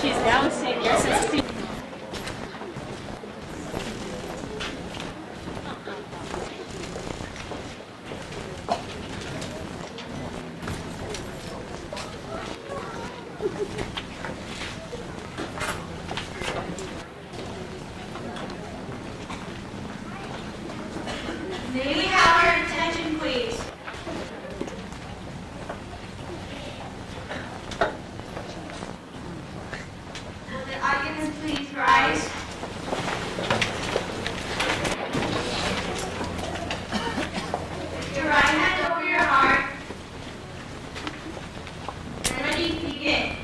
She's now a senior since May we have your attention, please? Will the audience please rise? Lift your right hand over your heart. And ready, begin.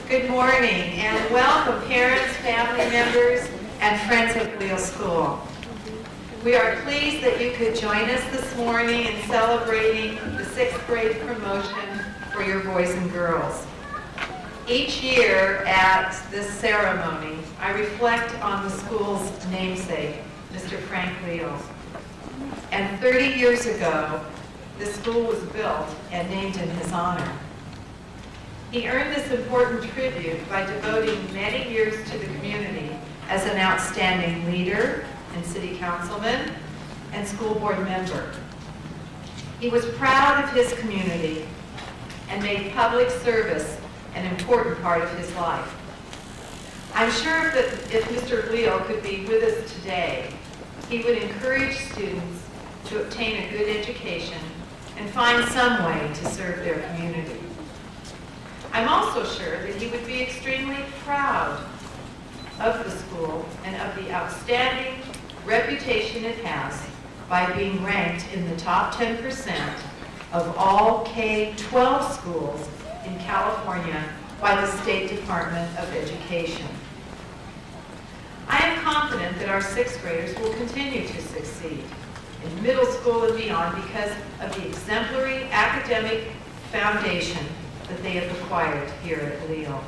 Good morning and welcome parents, family members, and friends of Wheel School. We are pleased that you could join us this morning in celebrating the 6th grade promotion for your boys and girls. Each year at this ceremony, I reflect on the school's namesake, Mr. Frank Leal. And 30 years ago, the school was built and named in his honor. He earned this important tribute by devoting many years to the community as an outstanding leader and city councilman and school board member. He was proud of his community and made public service an important part of his life. I'm sure that if Mr. Leal could be with us today, he would encourage students to obtain a good education and find some way to serve their community. I'm also sure that he would be extremely proud of the school and of the outstanding reputation it has by being ranked in the top 10% of all K-12 schools in California by the State Department of Education. I am confident that our 6th graders will continue to succeed in middle school and beyond because of the exemplary academic foundation that they have acquired here at Leal.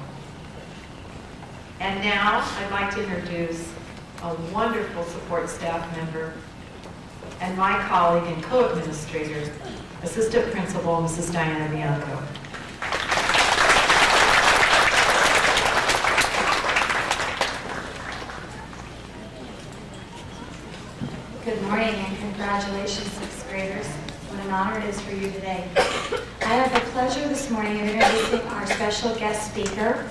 And now I'd like to introduce a wonderful support staff member and my colleague and co-administrator, Assistant Principal Mrs. Diana Bianco. Good morning and congratulations, 6th graders. What an honor it is for you today. I have the pleasure this morning of introducing our special guest speaker,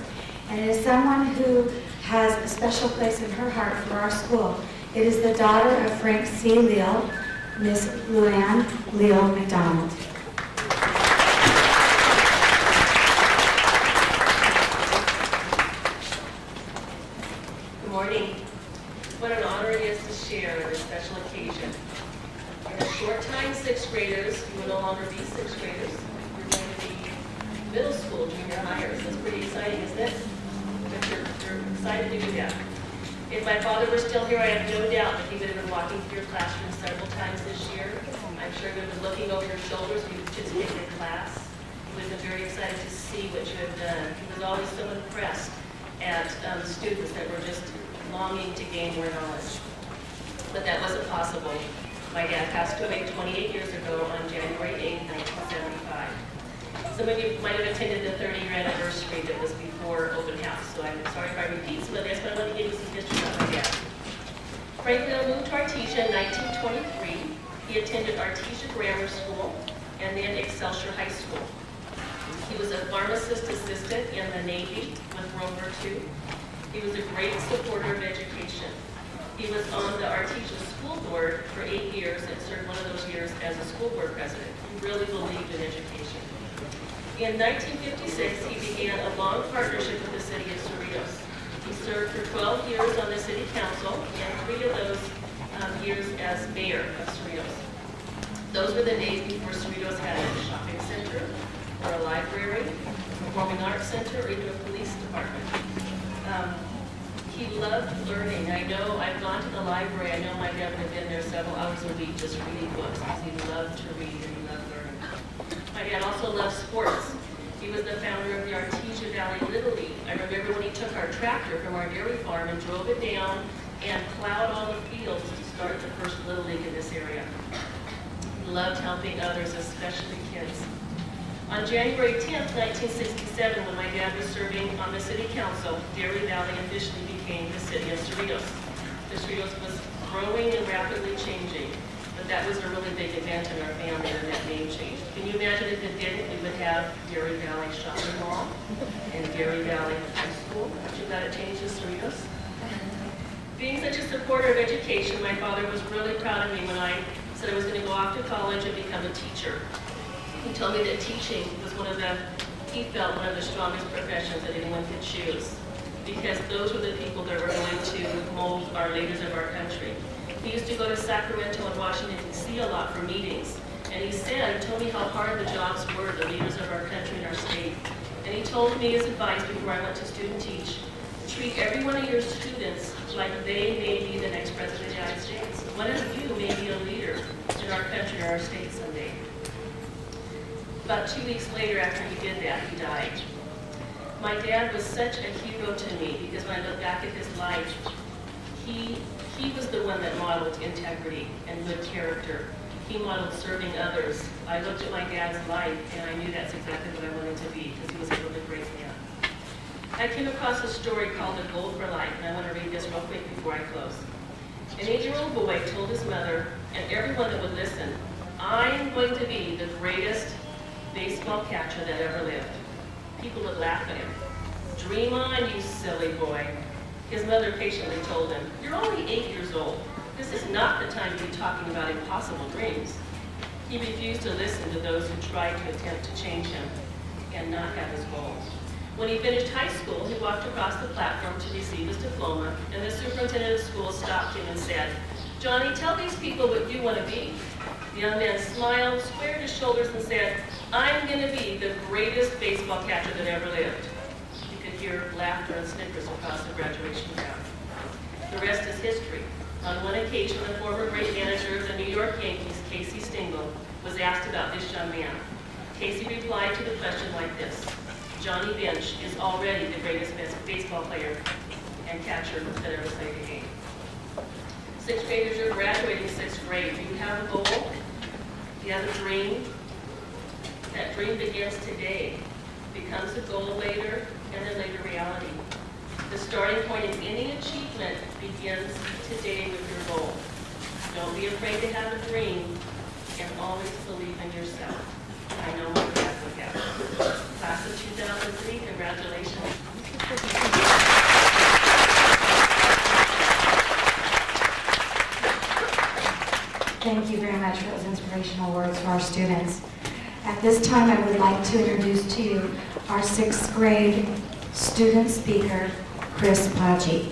and it is someone who has a special place in her heart for our school. It is the daughter of Frank C. Leal, Miss Luann Leal McDonald. Good morning. What an honor it is to share this special occasion. In a short time, 6th graders, you will no longer be 6th graders. You're going to be middle school, junior hires. That's pretty exciting, isn't it? But you're excited to do that. If my father were still here, I have no doubt that he would have been walking through your classroom several times this year. I'm sure he would have been looking over your shoulders when you participated in class. He would have been very excited to see what you have done. He was always so impressed at students that were just longing to gain more knowledge. But that wasn't possible. My dad passed away 28 years ago on January 8, 1975. Some of you might have attended the 30-year anniversary that was before open house, so I'm sorry if I repeat some of this, but I want to give you some history Frank Leo moved to Artesia in 1923. He attended Artesia Grammar School and then Excelsior High School. He was a pharmacist assistant in the Navy with World War II. He was a great supporter of education. He was on the Artesia School Board for 8 years and served one of those years as a school board president. He really believed in education. In 1956, he began a long partnership with the city of Cerritos. He served for 12 years on the city council and 3 of those years as mayor of Cerritos. Those were the days before Cerritos had a shopping center, or a library, a performing arts center, or even a police department. He loved learning. I know, I've gone to the library, I know my dad would have been there several hours a week just reading books because he loved to read and he loved learning. My dad also loved sports. He was the founder of the Artesia Valley Little League. I remember when he took our tractor from our dairy farm and drove it down and plowed all the fields to start the first Little League in this area. He loved helping others, especially kids. On January 10th, 1967, when my dad was serving on the city council, Dairy Valley officially became the city of Cerritos. The Cerritos was growing and rapidly changing, but that was a really big event in our family when that name changed. Can you imagine if it didn't, we would have Dairy Valley Shopping Mall and Dairy Valley High School. Aren't you glad it changed to Cerritos? Being such a supporter of education, my father was really proud of me when I said I was going to go off to college and become a teacher. He told me that teaching was he felt one of the strongest professions that anyone could choose, because those were the people that were going to mold our leaders of our country. He used to go to Sacramento and Washington, D.C. a lot for meetings, and he told me how hard the jobs were, the leaders of our country and our state. And he told me his advice before I went to student teach, treat every one of your students like they may be the next president of the United States. One of you may be a leader in our country or our state someday. About 2 weeks later after he did that, he died. My dad was such a hero to me because when I look back at his life, he was the one that modeled integrity and good character. He modeled serving others. I looked at my dad's life and I knew that's exactly what I wanted to be because he was a really great man. I came across a story called The Goal for Life, and I want to read this real quick before I close. An 8-year-old boy told his mother and everyone that would listen, I'm going to be the greatest baseball catcher that ever lived. People would laugh at him. Dream on, you silly boy. His mother patiently told him, you're only 8 years old. This is not the time to be talking about impossible dreams. He refused to listen to those who tried to attempt to change him and not have his goals. When he finished high school, he walked across the platform to receive his diploma, and the superintendent of the school stopped him and said, Johnny, tell these people what you want to be. The young man smiled, squared his shoulders, and said, I'm going to be the greatest baseball catcher that ever lived. You could hear laughter and snickers across the graduation crowd. The rest is history. On one occasion, the former great manager of the New York Yankees, Casey Stengel, was asked about this young man. Casey replied to the question like this, Johnny Bench is already the greatest baseball player and catcher that ever played the game. 6th graders are graduating 6th grade. Do you have a goal? Do you have a dream? That dream begins today, becomes a goal later, and then later reality. The starting point in any achievement begins today with your goal. Don't be afraid to have a dream, and always believe in yourself. I know my dad would have. Class of 2003, congratulations. Thank you very much for those inspirational words for our students. At this time, I would like to introduce to you our 6th grade student speaker, Chris Paggi.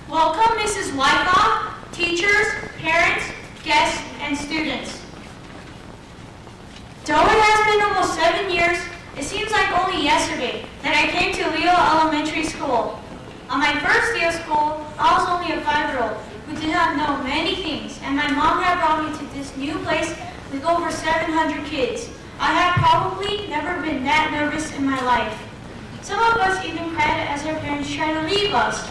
Welcome, Mrs. Wyckoff, teachers, parents, guests, and students. Though it has been almost 7 years, it seems like only yesterday that I came to Leo Elementary School. On my first day of school, I was only a 5-year-old who did not know many things, and my mom had brought me to this new place with over 700 kids. I had probably never been that nervous in my life. Some of us even cried as our parents tried to leave us.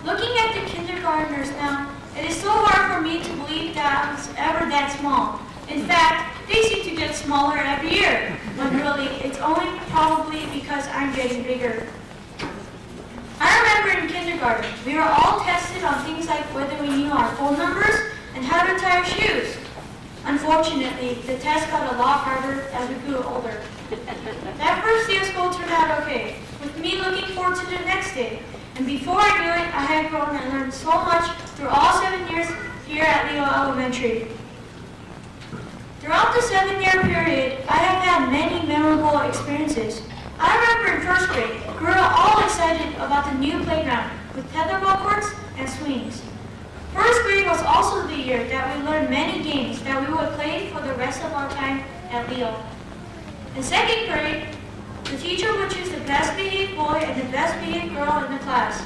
Looking at the kindergartners now, it is so hard for for me to believe that I was ever that small. In fact, they seem to get smaller every year, when really it's only probably because I'm getting bigger. I remember in kindergarten, we were all tested on things like whether we knew our phone numbers and how to tie our shoes. Unfortunately, the test got a lot harder as we grew older. That first day of school turned out okay, with me looking forward to the next day. And before I knew it, I had grown and learned so much through all 7 years here at Leo Elementary. Throughout the 7-year period, I have had many memorable experiences. I remember in first grade, we were all excited about the new playground with tetherball courts and swings. First grade was also the year that we learned many games that we would play for the rest of our time at Leo. In second grade, the teacher would choose the best behaved boy and the best behaved girl in the class.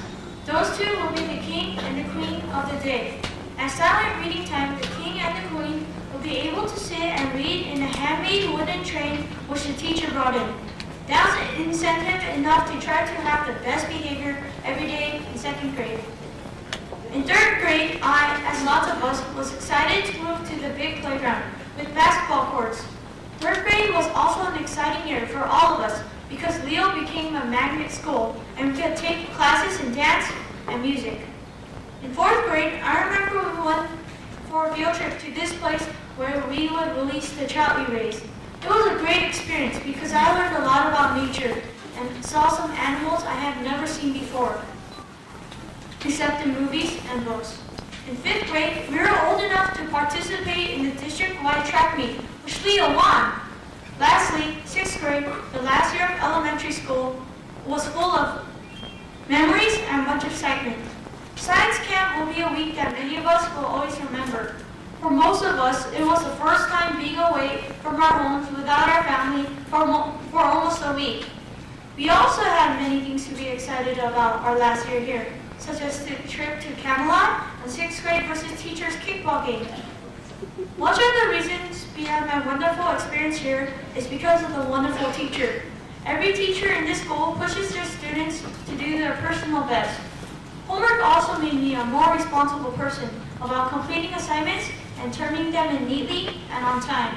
Those two will be the king and the queen of the day. At silent reading time, the king and the queen will be able to sit and read in a handmade wooden train which the teacher brought in. That was incentive enough to try to have the best behavior every day in second grade. In third grade, I, as lots of us, was excited to move to the big playground with basketball courts. Third grade was also an exciting year for all of us because Leo became a magnet school and we could take classes in dance and music. In fourth grade, I remember we went for a field trip to this place where we would release the trout we raised. It was a great experience because I learned a lot about nature and saw some animals I had never seen before, except in movies and books. In fifth grade, we were old enough to participate in the district-wide track meet, which Leo won. Lastly, sixth grade, the last year of elementary school, was full of memories and much excitement. Science camp will be a week that many of us will always remember. For most of us, it was the first time being away from our homes without our family for almost a week. We also had many things to be excited about our last year here, such as the trip to Camelot and sixth grade versus teachers kickball game. Much of the reasons behind my wonderful experience here is because of the wonderful teacher. Every teacher in this school pushes their students to do their personal best. Homework also made me a more responsible person about completing assignments and turning them in neatly and on time.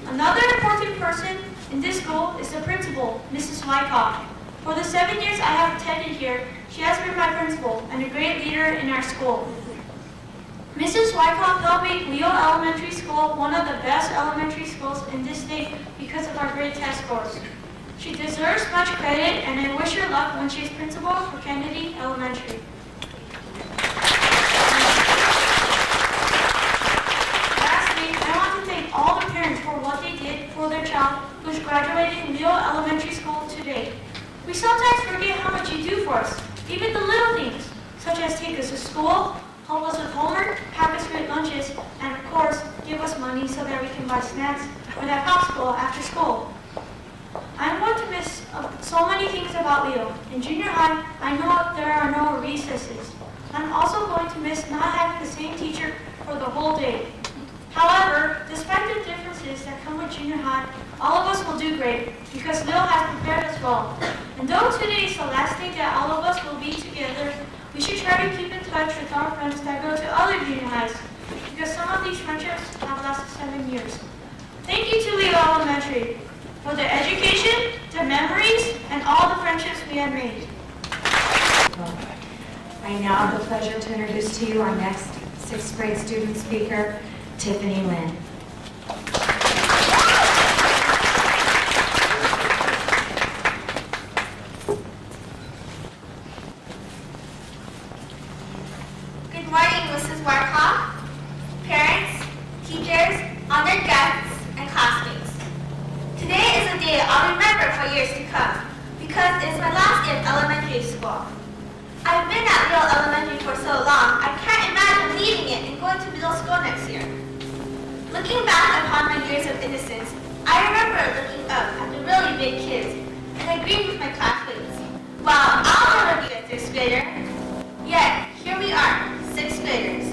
Another important person in this school is the principal, Mrs. Wyckoff. For the 7 years I have attended here, she has been my principal and a great leader in our school. Mrs. Wyckoff helped make Leo Elementary School one of the best elementary schools in this state because of our great test scores. She deserves much credit, and I wish her luck when she's principal for Kennedy Elementary. Lastly, I want to thank all the parents for what they did for their child who's graduating Leo Elementary School today. We sometimes forget how much you do for us, even the little things, such as take us to school, help us with homework, pack us great lunches, and of course, give us money so that we can buy snacks or that popsicle after school. I'm going to miss so many things about Leo. In junior high, I know there are no recesses. I'm also going to miss not having the same teacher for the whole day. However, despite the differences that come with junior high, all of us will do great because Leo has prepared us well. And though today is the last day that all of us will be together, we should try to keep in touch with our friends that go to other junior highs because some of these friendships have lasted 7 years. Thank you to Leo Elementary for the education, the memories, and all the friendships we have made. I now have the pleasure to introduce to you our next 6th grade student speaker, Tiffany Lynn. Good morning, Mrs. Wyckoff, parents, teachers, honored guests, and classmates. Today is a day I'll remember for years to come because it's my last day of elementary school. I've been at Leo Elementary for so long, I can't imagine leaving it and going to middle school next year. Looking back upon my years of innocence, I remember looking up at the really big kids and agreeing with my classmates. Wow, I'll never be a 6th grader. Yet, here we are, 6th graders,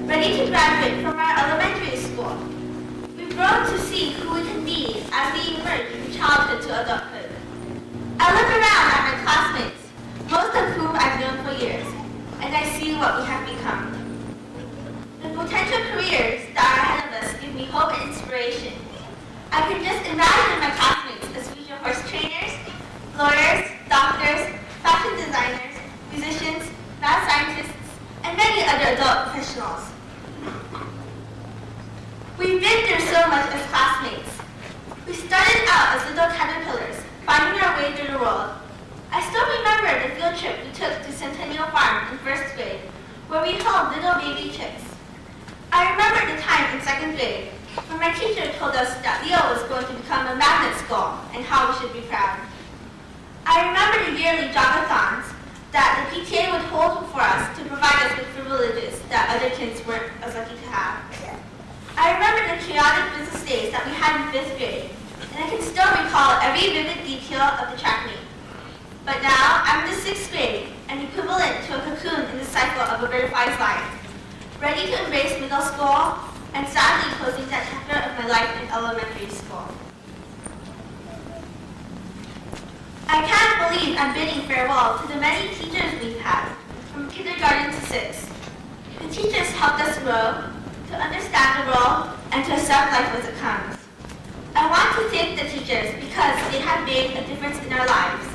ready to graduate from our elementary school. We've grown to see who we can be as we emerge from childhood to adulthood. I look around at my classmates, most of whom I've known for years, and I see what we have become. The potential careers that are ahead of us give me hope and inspiration. I can just imagine my classmates as future horse trainers, lawyers, doctors, fashion designers, musicians, math scientists, and many other adult professionals. We've been through so much as classmates. We started out as little caterpillars, finding our way through the world. I still remember the field trip we took to Centennial Farm in first grade, where we held little baby chicks. I remember the time in second grade when my teacher told us that Leo was going to become a magnet skull and how we should be proud. I remember the yearly jogathons that the PTA would hold for us to provide us with privileges that other kids weren't as lucky to have. I remember the chaotic business days that we had in 5th grade, and I can still recall every vivid detail of the track meet. But now, I'm in the 6th grade, and equivalent to a cocoon in the cycle of a butterfly's life, ready to embrace middle school, and sadly closing that chapter of my life in elementary school. I can't believe I'm bidding farewell to the many teachers we've had, from kindergarten to 6th. The teachers helped us grow, to understand the world, and to accept life as it comes. I want to thank the teachers because they have made a difference in our lives,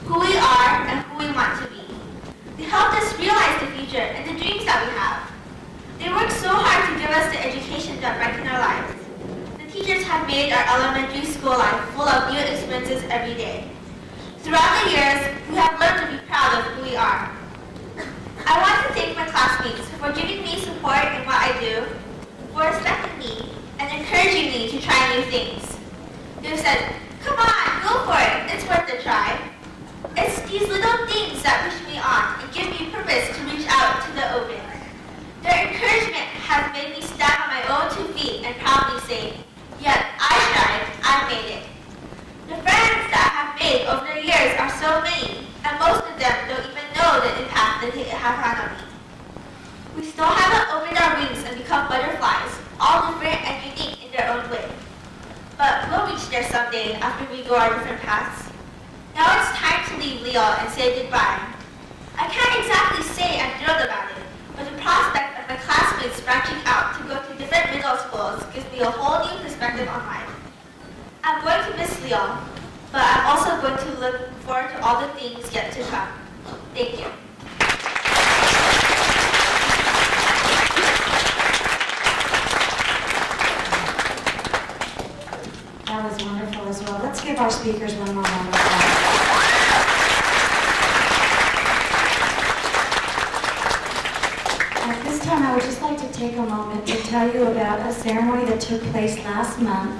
who we are, and who we want to be. They helped us realize the future and the dreams that we have. They worked so hard to give us the education that right in our lives. The teachers have made our elementary school life full of new experiences every day. Throughout the years, we have learned to be proud of who we are. I want to thank my classmates for giving me support in what I do, for respecting me, and encouraging me to try new things. They've said, come on, go for it, it's worth a try. It's these little things that push me on and give me purpose to reach out to the open. Their encouragement has made me stand on my own 2 feet and proudly say, yep, I tried, I made it. The friends that I have made over the years are so many, and most of them don't even know the impact that they have had on me. We still haven't opened our wings and become butterflies, all different and unique in their own way. But we'll reach there someday after we go our different paths. Now it's time to leave Leo and say goodbye. I can't exactly say I'm thrilled about it, but the prospect of my classmates branching out to go to different middle schools gives me a whole new perspective on life. I'm going to miss Leo, but I'm also going to look forward to all the things yet to come. Thank you. That was wonderful as well. Let's give our speakers one more round of applause. At this time, I would just like to take a moment to tell you about a ceremony that took place last month,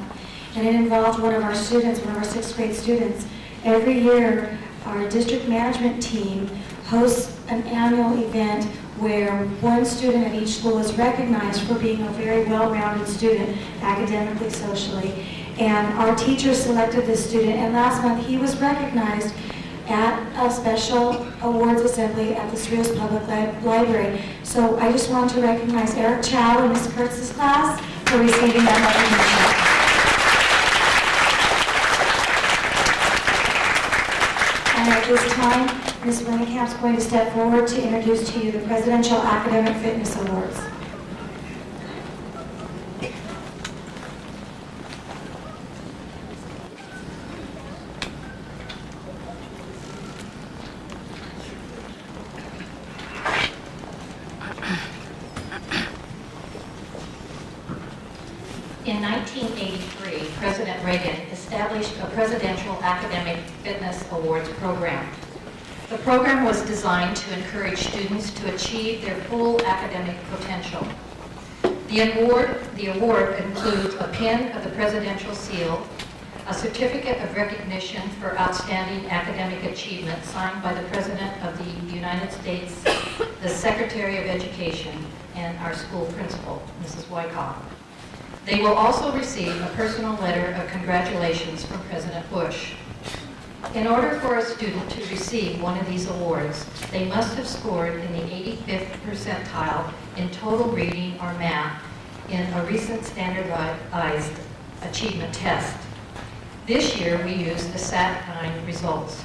and it involved one of our students, one of our 6th grade students. Every year, our district management team hosts an annual event where one student at each school is recognized for being a very well-rounded student, academically, socially. And our teacher selected this student, and last month he was recognized at a special awards assembly at the Cerritos Public Library. So I just want to recognize Eric Chow in Ms. Kurtz's class for receiving that recognition. And at this time, Ms. Winnenkamp is going to step forward to introduce to you the Presidential Academic Fitness Awards. In 1983, President Reagan established a Presidential Academic Fitness Awards program. The program was designed to encourage students to achieve their full academic potential. The award includes a pin of the Presidential Seal, a certificate of recognition for outstanding academic achievement signed by the President of the United States, the Secretary of Education, and our school principal, Mrs. Wyckoff. They will also receive a personal letter of congratulations from President Bush. In order for a student to receive one of these awards, they must have scored in the 85th percentile in total reading or math in a recent standardized achievement test. This year, we used the SAT-9 results.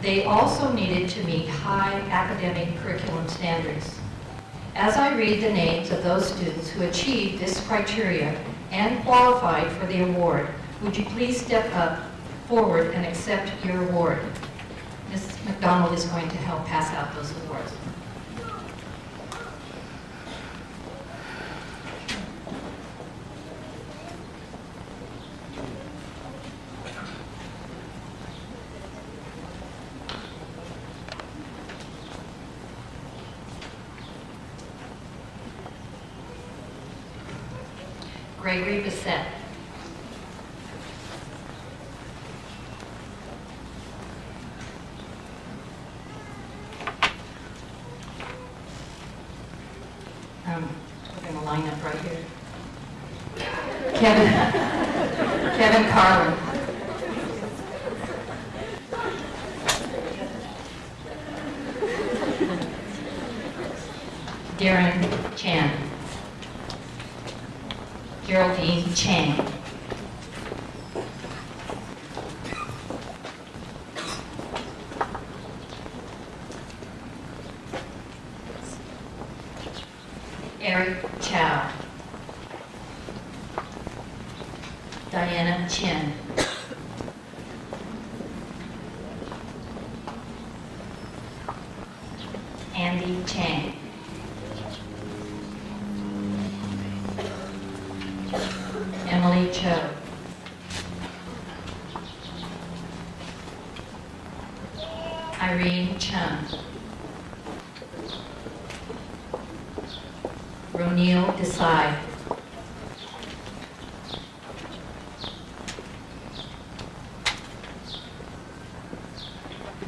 They also needed to meet high academic curriculum standards. As I read the names of those students who achieved this criteria and qualified for the award, would you please step up forward and accept your award? Ms. McDonald is going to help pass out those awards. Gregory Bissett. We're going to line up right here. Kevin Carlin. Darren Chan. Geraldine Chang. Eric Chow. Diana Chin. Andy Chang. Emily Cho. Irene Chung. Ronil Desai.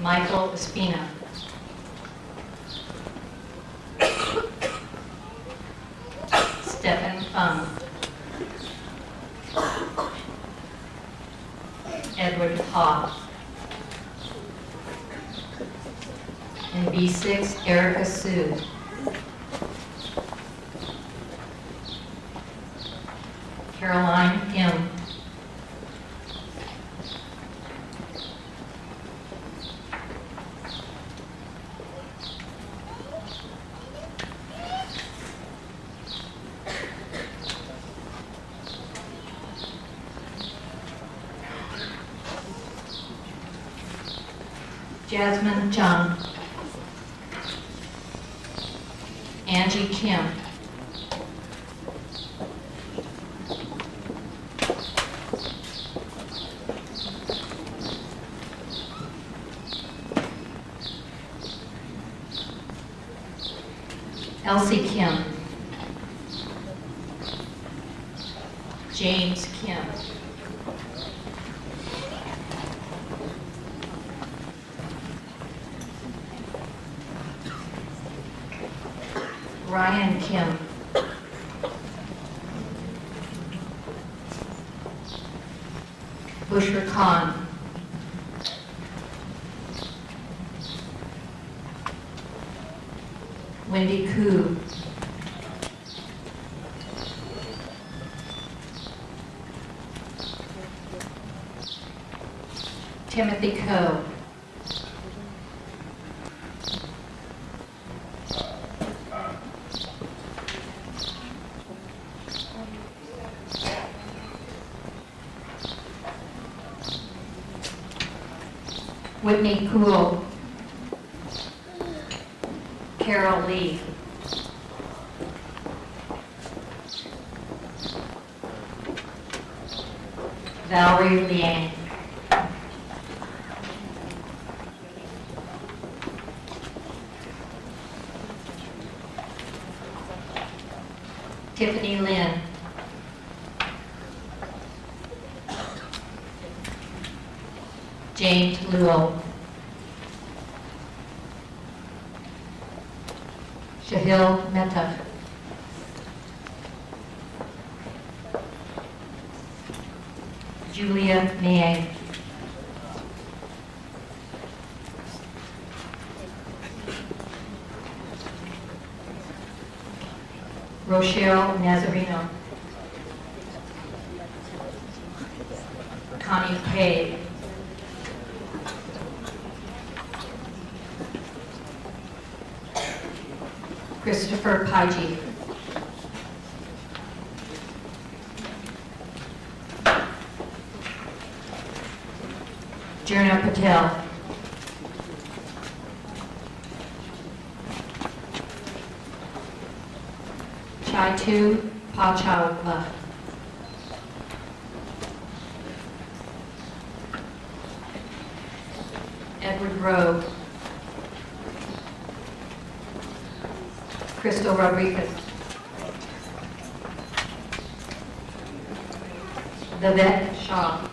Michael Espina. Stephen Fung. Edward Ha. And B6, Erica Sue. Caroline M. Jasmine Chung. Angie Kim. Elsie Kim. James Kim. Ryan Kim. Bushra Khan. Wendy Koo. Timothy Coe. Whitney Cool. Carol Lee. Valerie Liang. Tiffany Lynn. James Luo. Shahil Mehta. Julia Niang. Rochelle Nazarino. Connie Pay. Christopher Paji. Jirna Patel. Chaitu Pachawla. Edward Rowe. Crystal Rodriguez. Vivek Shaw.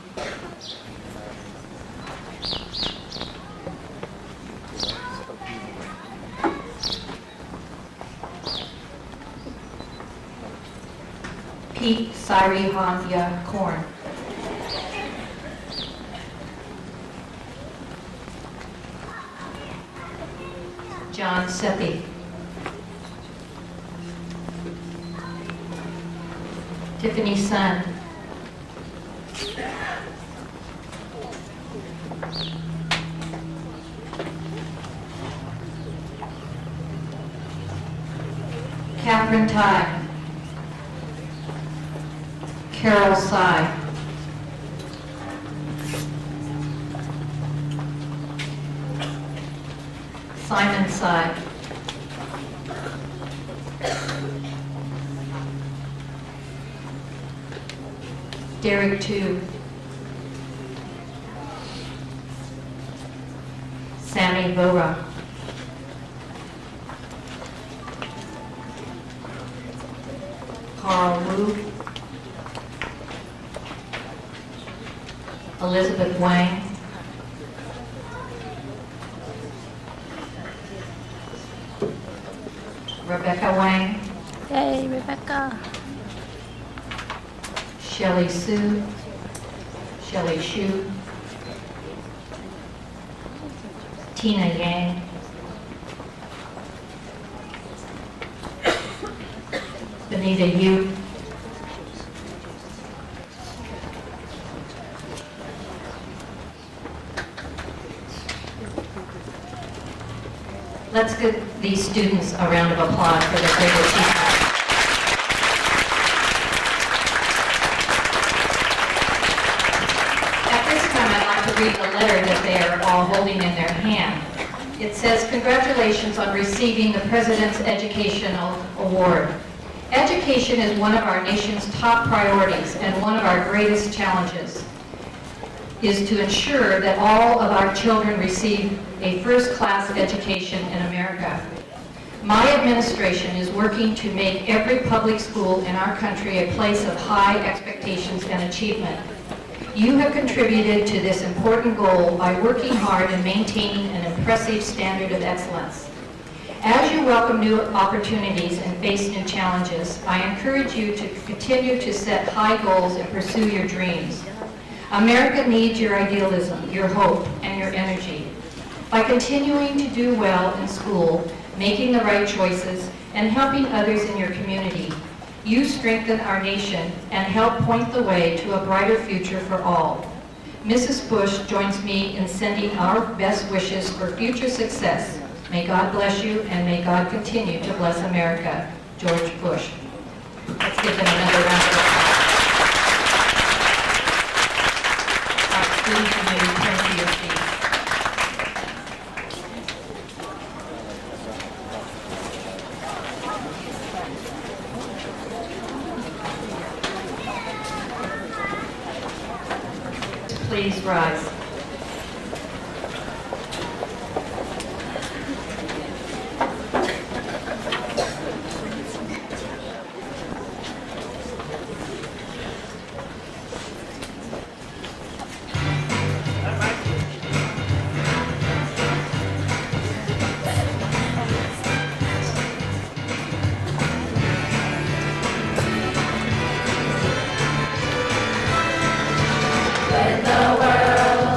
Pete Sirihandia Korn. John Seppi. Tiffany Sun. Catherine Ty. Carol Sy. Simon Sy. Derek Tu. Sammy Vora. Carl Wu. Elizabeth Wang. Rebecca Wang. Hey, Rebecca. Shelley Sue. Shelley Shu. Tina Yang. Benita Yu. Let's give these students a round of applause for their great achievement. At this time, I'd like to read the letter that they are all holding in their hand. It says, "Congratulations on receiving the President's Educational Award. Education is one of our nation's top priorities and one of our greatest challenges is to ensure that all of our children receive a first-class education in America. My administration is working to make every public school in our country a place of high expectations and achievement. You have contributed to this important goal by working hard and maintaining an impressive standard of excellence. As you welcome new opportunities and face new challenges, I encourage you to continue to set high goals and pursue your dreams. America needs your idealism, your hope, and your energy. By continuing to do well in school, making the right choices, and helping others in your community, you strengthen our nation and help point the way to a brighter future for all. Mrs. Bush joins me in sending our best wishes for future success. May God bless you, and may God continue to bless America. George Bush." Let's give them another round of applause. Students, you may return to your seats. Please rise. When the world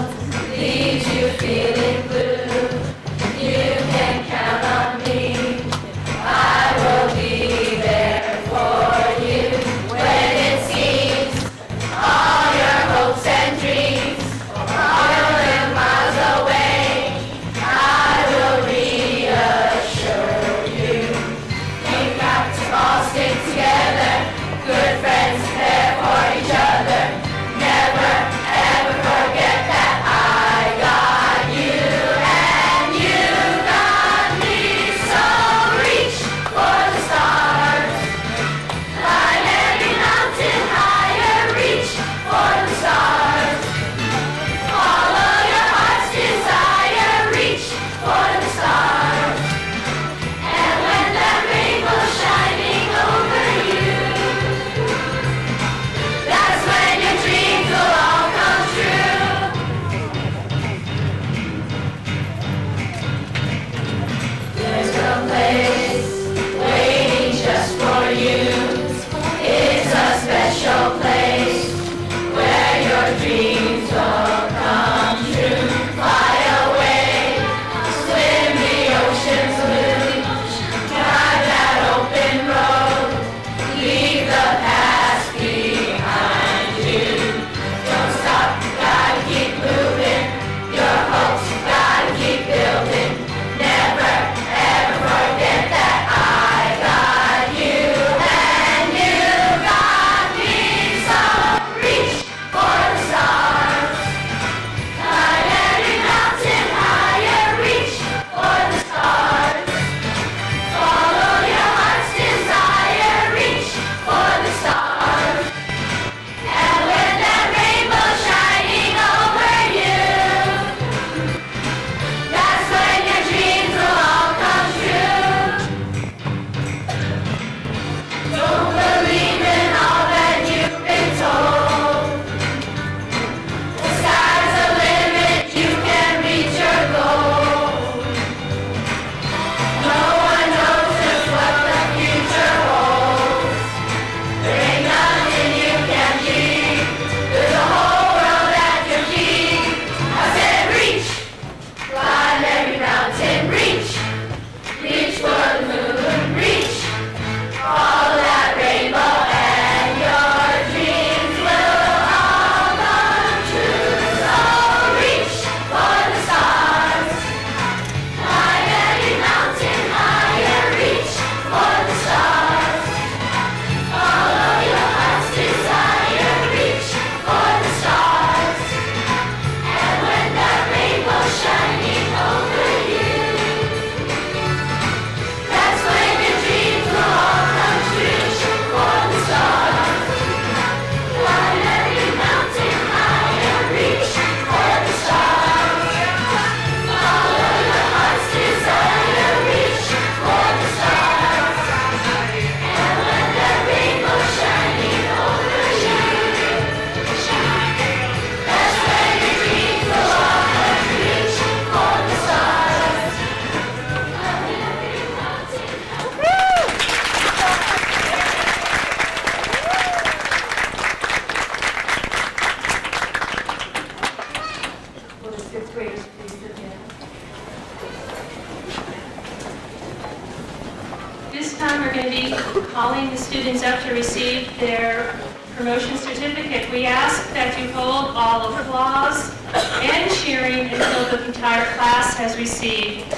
calling the students up to receive their promotion certificate, we ask that you hold all applause and cheering until the entire class has received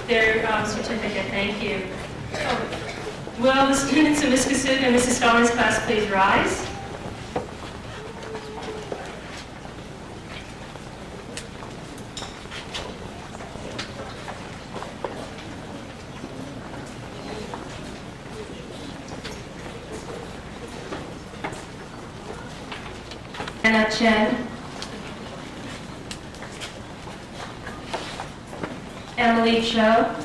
their certificate. Thank you. Will the students of Ms. Kasuk and Mrs. Stoner's class please rise? Anna Chen, Emily Cho,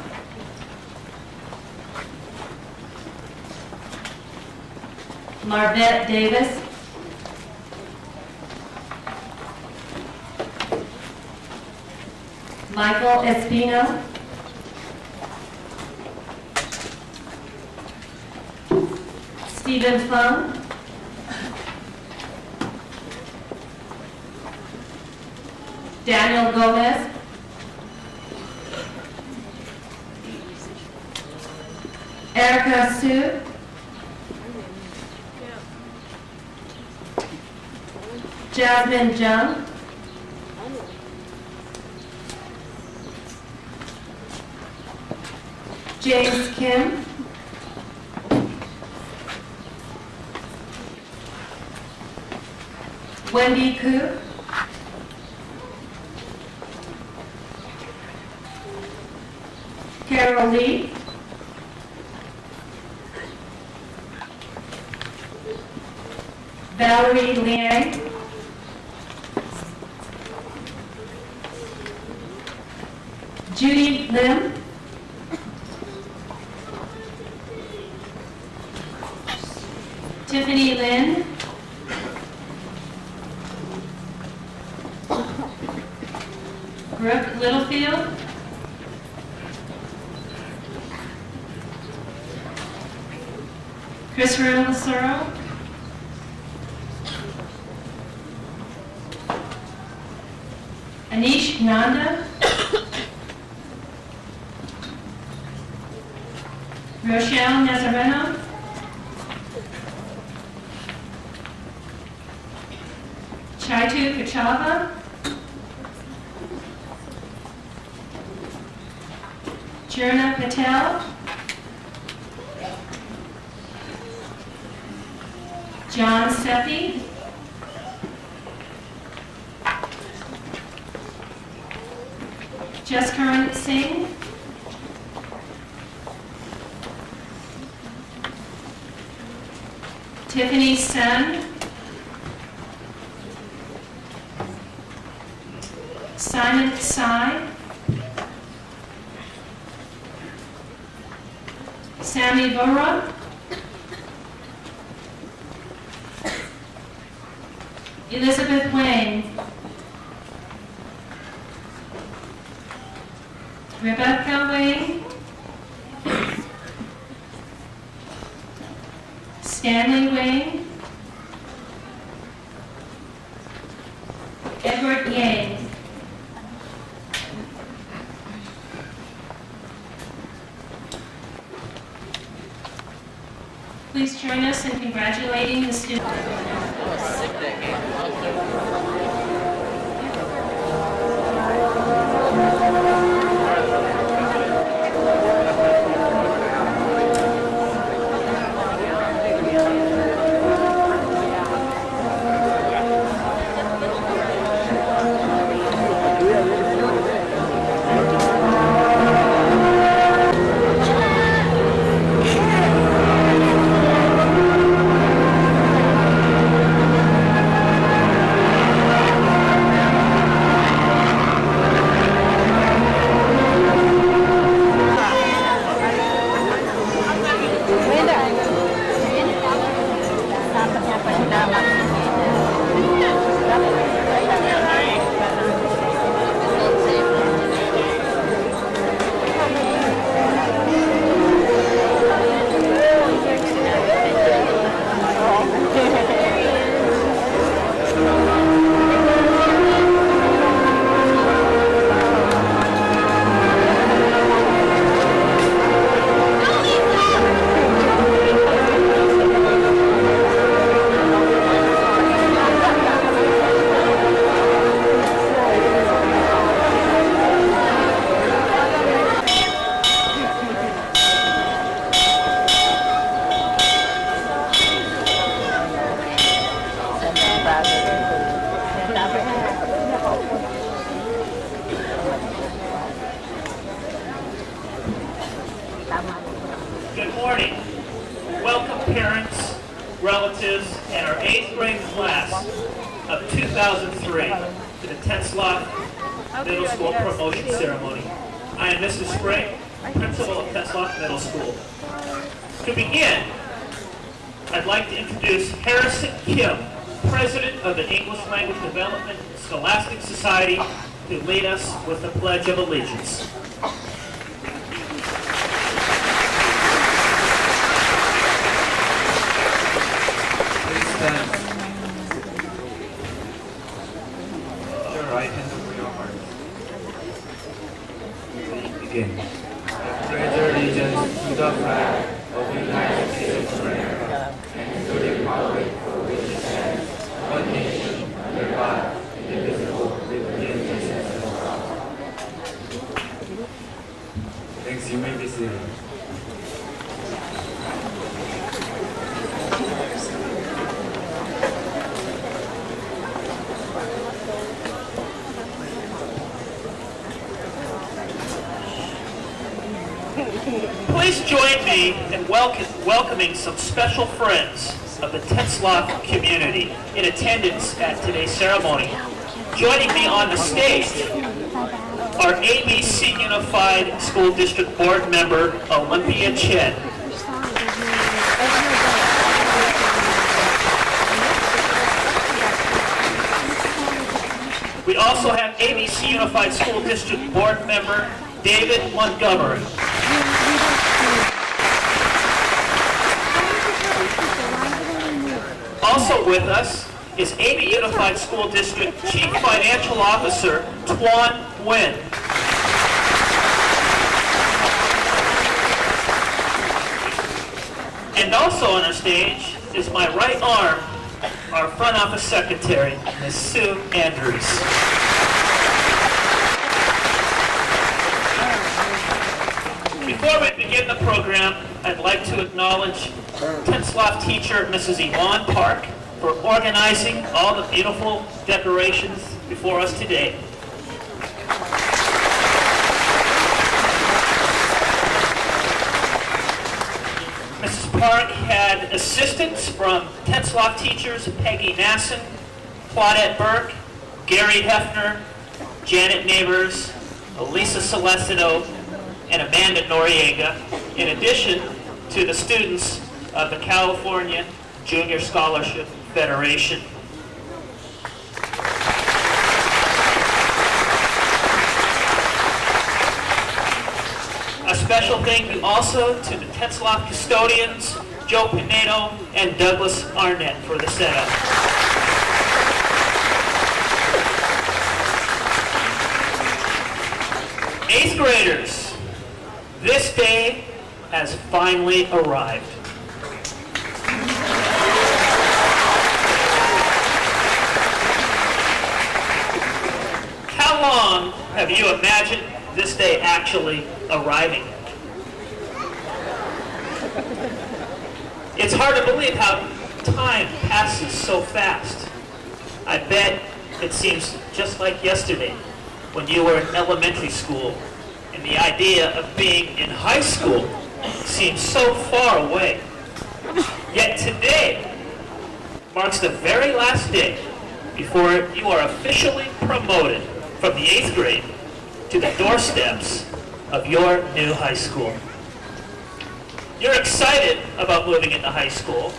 Marvette Davis, Michael Espino, Stephen Fung, Daniel Gomez, Erica Sue, Jasmine Jung, James Kim, Wendy Koo, Carol Lee, Valerie Liang, Judy Lim, Tiffany Lin, Brooke Littlefield, Chris Rosero, Anish Nanda, Rochelle Nazareno, Chaitu Kachava, Jurna Patel, John Sethi, Jaskaran Singh, Tiffany Sun, Simon Sai, Sammy Vora, Elizabeth Wayne, Rebecca Wayne, Stanley Wayne, Edward Yang. Please join us in congratulating the students. parents, relatives, and our 8th grade class of 2003 to the Tetzloff Middle School promotion ceremony. I am Mr. Spring, principal of Tetzloff Middle School. To begin, I'd like to introduce Harrison Kim, president of the English Language Development Scholastic Society, to lead us with the Pledge of Allegiance. Your right hand over your heart. Begin. I pledge allegiance to the flag of the United States of America and to the republic for which it stands, one nation, under God, indivisible, with liberty and justice for all. Thanks, you may be seated. Please join me in welcoming some special friends of the Tetzloff community in attendance at today's ceremony. Joining me on the stage are ABC Unified School District Board member Olympia Chen. We also have ABC Unified School District Board member David Montgomery. Also with us is AB Unified School District Chief Financial Officer Tuan Nguyen. And also on our stage is my right arm, our front office secretary, Ms. Sue Andrews. Before we begin the program, I'd like to acknowledge Tetzloff teacher Mrs. Yvonne Park for organizing all the beautiful decorations before us today. Mrs. Park had assistance from Tetzloff teachers Peggy Nasson, Claudette Burke, Gary Hefner, Janet Neighbors, Elisa Celestino, and Amanda Noriega, in addition to the students of the California Junior Scholarship Federation. A special thank you also to the Tetzloff custodians, Joe Pinedo and Douglas Arnett, for the setup. Eighth graders, this day has finally arrived. How long have you imagined this day actually arriving? It's hard to believe how time passes so fast. I bet it seems just like yesterday when you were in elementary school and the idea of being in high school seems so far away. Yet today marks the very last day before you are officially promoted from the 8th grade to the doorsteps of your new high school. You're excited about moving into high school,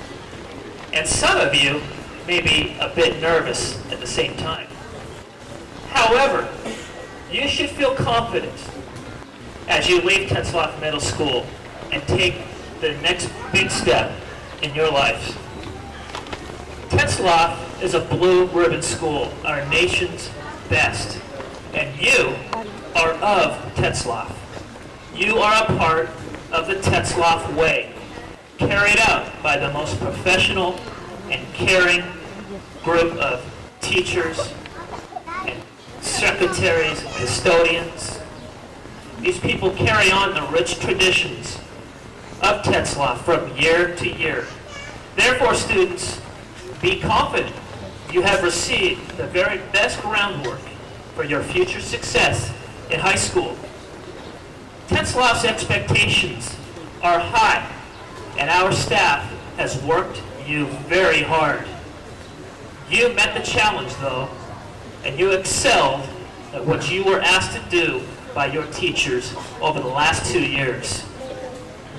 and some of you may be a bit nervous at the same time. However, you should feel confident as you leave Tetzloff Middle School and take the next big step in your life. Tetzloff is a blue ribbon school, our nation's best, and you are of Tetzloff. You are a part of the Tetzloff way, carried out by the most professional and caring group of teachers and secretaries and custodians. These people carry on the rich traditions of Tetzloff from year to year. Therefore, students, be confident you have received the very best groundwork for your future success in high school. Tetzloff's expectations are high, and our staff has worked you very hard. You met the challenge, though, and you excelled at what you were asked to do by your teachers over the last 2 years.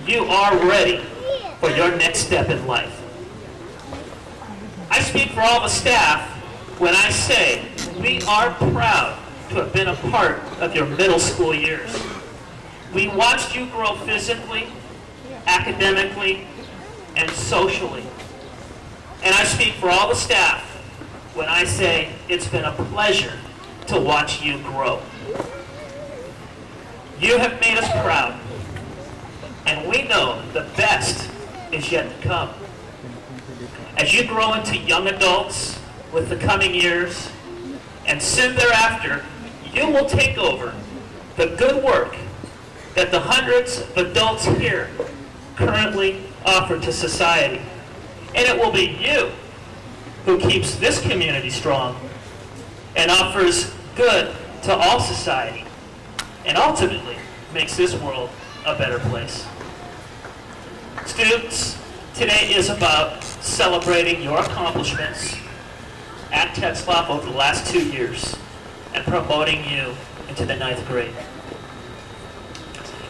You are ready for your next step in life. I speak for all the staff when I say we are proud to have been a part of your middle school years. We watched you grow physically, academically, and socially. And I speak for all the staff when I say it's been a pleasure to watch you grow. You have made us proud, and we know the best is yet to come. As you grow into young adults with the coming years, and soon thereafter, you will take over the good work that the hundreds of adults here currently offer to society. And it will be you who keeps this community strong and offers good to all society, and ultimately makes this world a better place. Students, today is about celebrating your accomplishments at Tetzlaff over the last 2 years and promoting you into the 9th grade.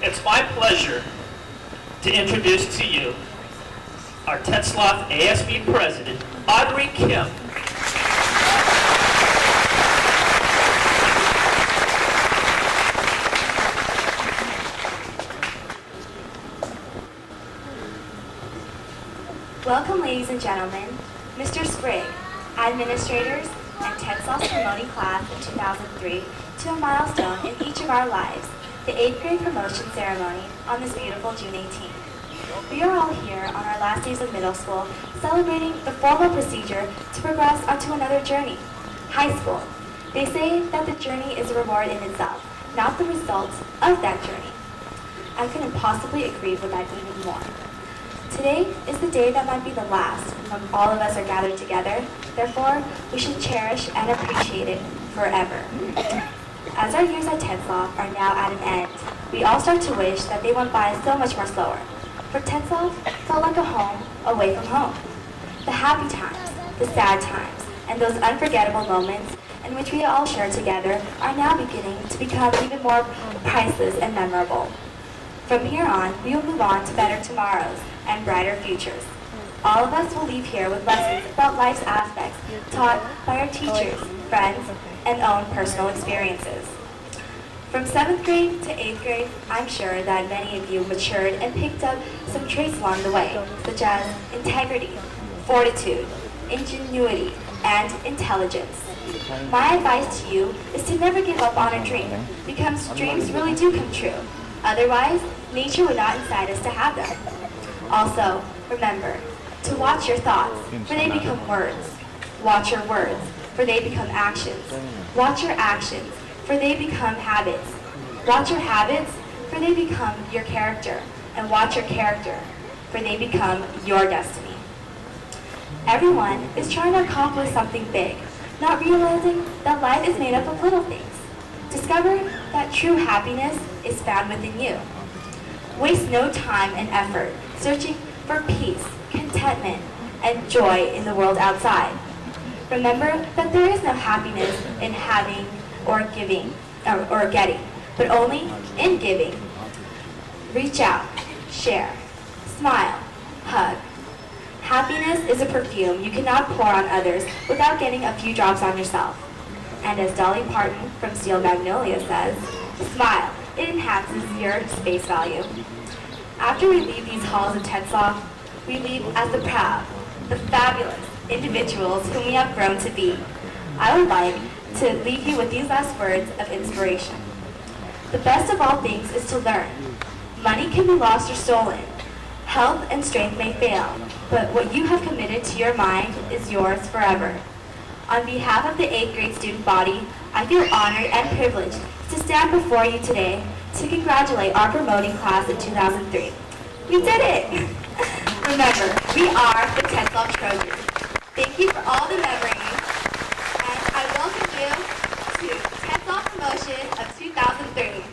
It's my pleasure to introduce to you our Tetzlaff ASB President, Audrey Kim. Welcome, ladies and gentlemen, Mr. Sprigg, administrators, and Tetzlaff's promoting class of 2003 to a milestone in each of our lives, the 8th grade promotion ceremony on this beautiful June 18th. We are all here on our last days of middle school celebrating the formal procedure to progress onto another journey, high school. They say that the journey is a reward in itself, not the result of that journey. I couldn't possibly agree with that even more. Today is the day that might be the last when all of us are gathered together. Therefore, we should cherish and appreciate it forever. As our years at Tetzlaff are now at an end, we all start to wish that they went by so much more slower. For Tetzlaff felt like a home away from home. The happy times, the sad times, and those unforgettable moments in which we all share together are now beginning to become even more priceless and memorable. From here on, we will move on to better tomorrows and brighter futures. All of us will leave here with lessons about life's aspects taught by our teachers, friends, and own personal experiences. From 7th grade to 8th grade, I'm sure that many of you matured and picked up some traits along the way, such as integrity, fortitude, ingenuity, and intelligence. My advice to you is to never give up on a dream, because dreams really do come true. Otherwise, nature would not incite us to have them. Also, remember to watch your thoughts, for they become words. Watch your words, for they become actions. Watch your actions, for they become habits. Watch your habits, for they become your character. And watch your character, for they become your destiny. Everyone is trying to accomplish something big, not realizing that life is made up of little things. Discover that true happiness is found within you. Waste no time and effort searching for peace, contentment, and joy in the world outside. Remember that there is no happiness in having or giving or getting, but only in giving. Reach out, share, smile, hug. Happiness is a perfume you cannot pour on others without getting a few drops on yourself. And as Dolly Parton from Steel Magnolia says, smile, it enhances your space value. After we leave these halls of Tetzlaff, we leave as the proud, the fabulous individuals whom we have grown to be. I would like to leave you with these last words of inspiration. The best of all things is to learn. Money can be lost or stolen. Health and strength may fail, but what you have committed to your mind is yours forever. On behalf of the 8th grade student body, I feel honored and privileged to stand before you today to congratulate our promoting class of 2003. We did it! Remember, we are the Tetzlaff Trojans. Thank you for all the memories, and I welcome you to Tetzlaff Promotion of 2003.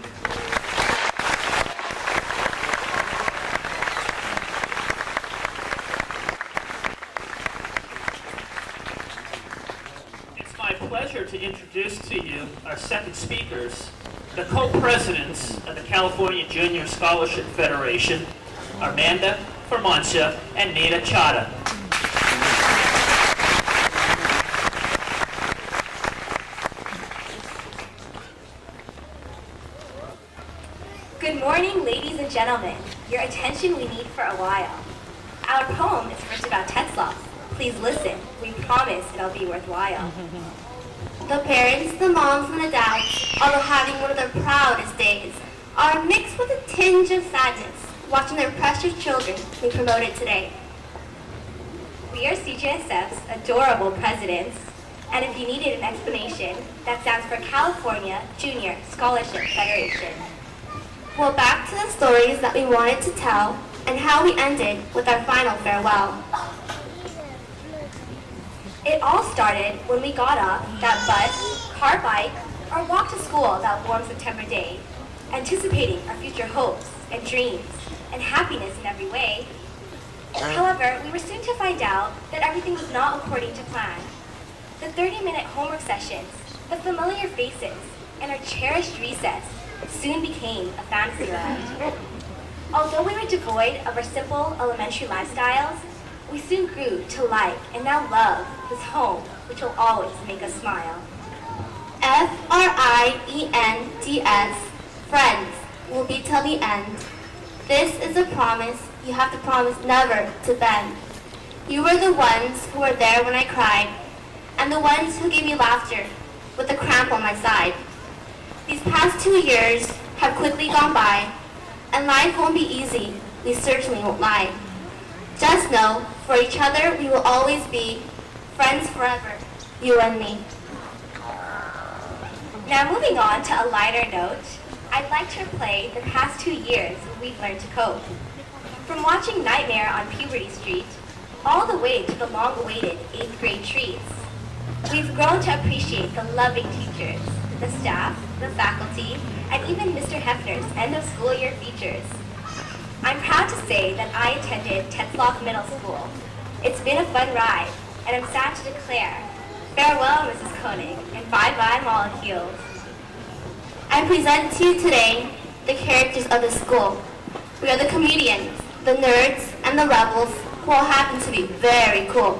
pleasure to introduce to you our second speakers, the co-presidents of the California Junior Scholarship Federation, Armanda Formancia and Nina Chada. Good morning, ladies and gentlemen. Your attention we need for a while. Our poem is first about Tetzlaff. Please listen. We promise it'll be worthwhile. The parents, the moms, and the dads, although having one of their proudest days, are mixed with a tinge of sadness, watching their precious children be promoted today. We are CJSF's adorable presidents, and if you needed an explanation, that stands for California Junior Scholarship Federation. Well, back to the stories that we wanted to tell, and how we ended with our final farewell. It all started when we got off that bus, car, bike, or walked to school that warm September day, anticipating our future hopes and dreams and happiness in every way. However, we were soon to find out that everything was not according to plan. The 30-minute homework sessions, the familiar faces, and our cherished recess soon became a fantasy land. Although we were devoid of our simple elementary lifestyles, we soon grew to like and now love this home, which will always make us smile. Friends, friends, will be till the end. This is a promise you have to promise never to bend. You were the ones who were there when I cried, and the ones who gave me laughter with a cramp on my side. These past 2 years have quickly gone by, and life won't be easy, we certainly won't lie. Just know, for each other we will always be friends forever, you and me. Now moving on to a lighter note, I'd like to replay the past 2 years we've learned to cope. From watching Nightmare on Puberty Street, all the way to the long-awaited 8th grade treats, we've grown to appreciate the loving teachers, the staff, the faculty, and even Mr. Hefner's end of school year features. I'm proud to say that I attended Tetzlaff Middle School. It's been a fun ride, and I'm sad to declare, farewell, Mrs. Koenig, and bye-bye, molecules. I present to you today the characters of the school. We are the comedians, the nerds, and the rebels who all happen to be very cool.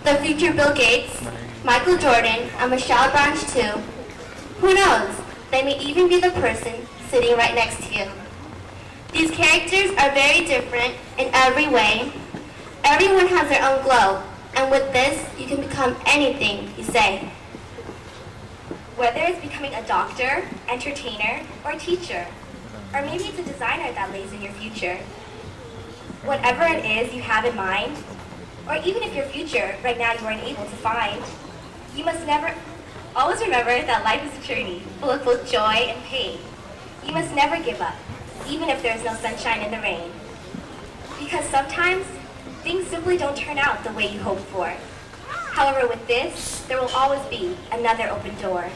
The future Bill Gates, Michael Jordan, and Michelle Branch too. Who knows, they may even be the person sitting right next to you. These characters are very different in every way. Everyone has their own glow, and with this, you can become anything you say. Whether it's becoming a doctor, entertainer, or teacher, or maybe it's a designer that lays in your future. Whatever it is you have in mind, or even if your future right now you are unable to find, you must always remember that life is a journey full of both joy and pain. You must never give up, even if there is no sunshine in the rain. Because sometimes, things simply don't turn out the way you hoped for. However, with this, there will always be another open door.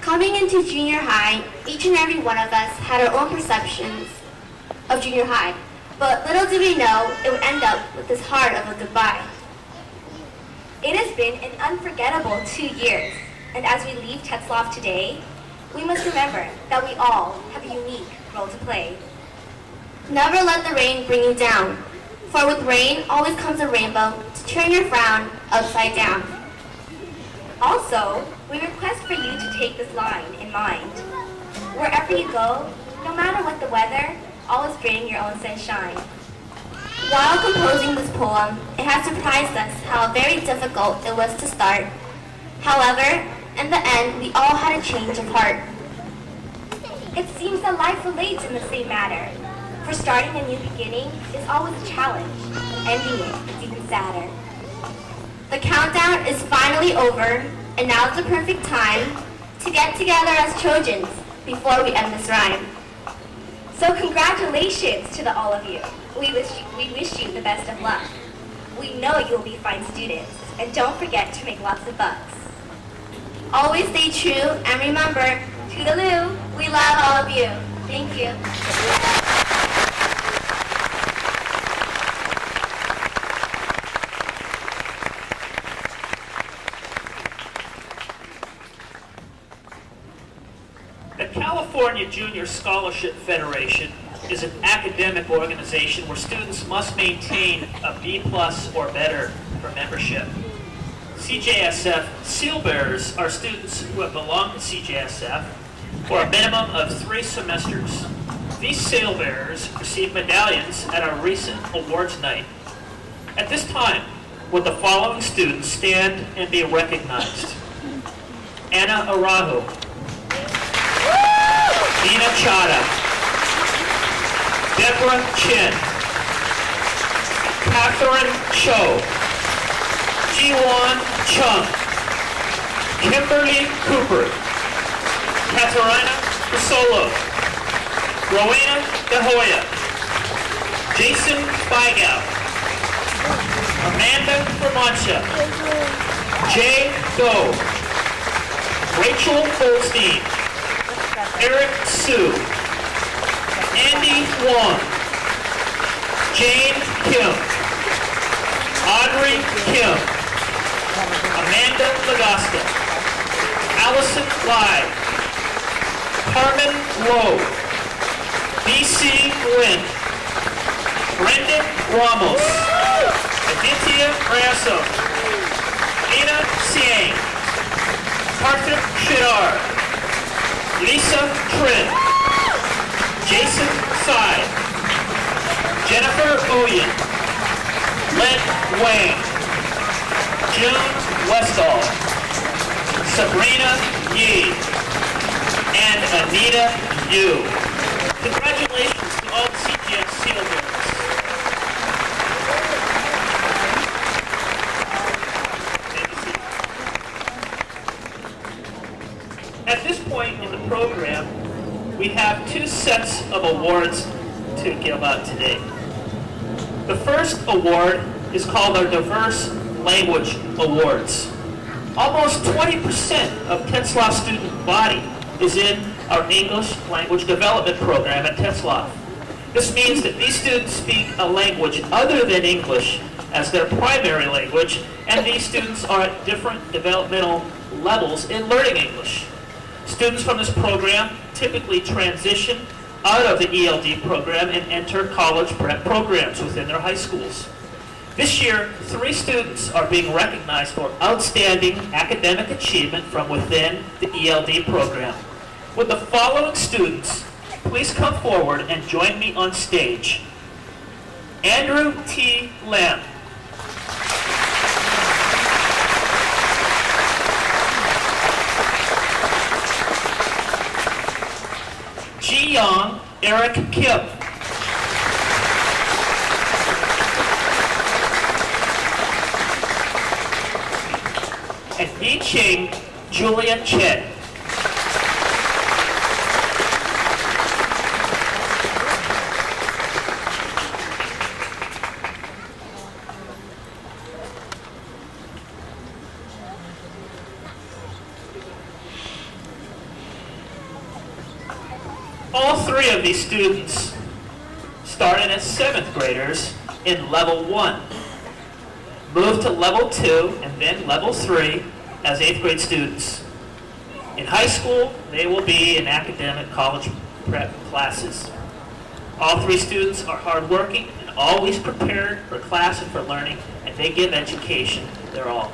Coming into junior high, each and every one of us had our own perceptions of junior high, but little did we know it would end up with this hard of a goodbye. It has been an unforgettable 2 years, and as we leave Tetzlaff today, we must remember that we all have a unique role to play. Never let the rain bring you down, for with rain always comes a rainbow to turn your frown upside down. Also, we request for you to take this line in mind. Wherever you go, no matter what the weather, always bring your own sunshine. While composing this poem, it has surprised us how very difficult it was to start. However, in the end, we all had a change of heart. It seems that life relates in the same manner. For starting a new beginning is always a challenge. Ending it is even sadder. The countdown is finally over, and now's the perfect time to get together as Trojans before we end this rhyme. So congratulations to all of you. We wish you the best of luck. We know you will be fine students, and don't forget to make lots of bucks. Always stay true, and remember, toodaloo, we love all of you. Thank you. California Junior Scholarship Federation is an academic organization where students must maintain a B+ or better for membership. CJSF seal bearers are students who have belonged to CJSF for a minimum of 3 semesters. These seal bearers received medallions at our recent awards night. At this time, would the following students stand and be recognized? Anna Arahu, Nina Chada, Deborah Chin, Catherine Cho, Jiwon Chung, Kimberly Cooper, Katarina Casolo, Rowena De Hoya, Jason Feigau, Amanda Vermontia, Jay Doe, Rachel Goldstein, Eric Su, Andy Wong, Jane Kim, Audrey Kim, Amanda Lagasta, Allison Lai, Carmen Lowe, BC Lynn, Brendan Ramos, Aditya Raso, Nina Siang, Arthur Shidar, Lisa Trin, Jason Tsai, Jennifer Oyen, Len Wang, June Westall, Sabrina Yi, and Anita Yu. Congratulations to all the CGS seal bearers. At this point in the program, we have 2 sets of awards to give out today. The first award is called our Diverse Language Awards. Almost 20% of Tetzlaff student body is in our English language development program at Tetzlaff. This means that these students speak a language other than English as their primary language, and these students are at different developmental levels in learning English. Students from this program typically transition out of the ELD program and enter college prep programs within their high schools. This year, 3 students are being recognized for outstanding academic achievement from within the ELD program. Would the following students please come forward and join me on stage? Andrew T. Lamb. Ji Young Eric Kim. And Yi Ching Julian Chen. All 3 of these students started as 7th graders in level 1, moved to level 2 and then level 3 as 8th grade students. In high school, they will be in academic college prep classes. All 3 students are hardworking and always prepared for class and for learning, and they give education their all.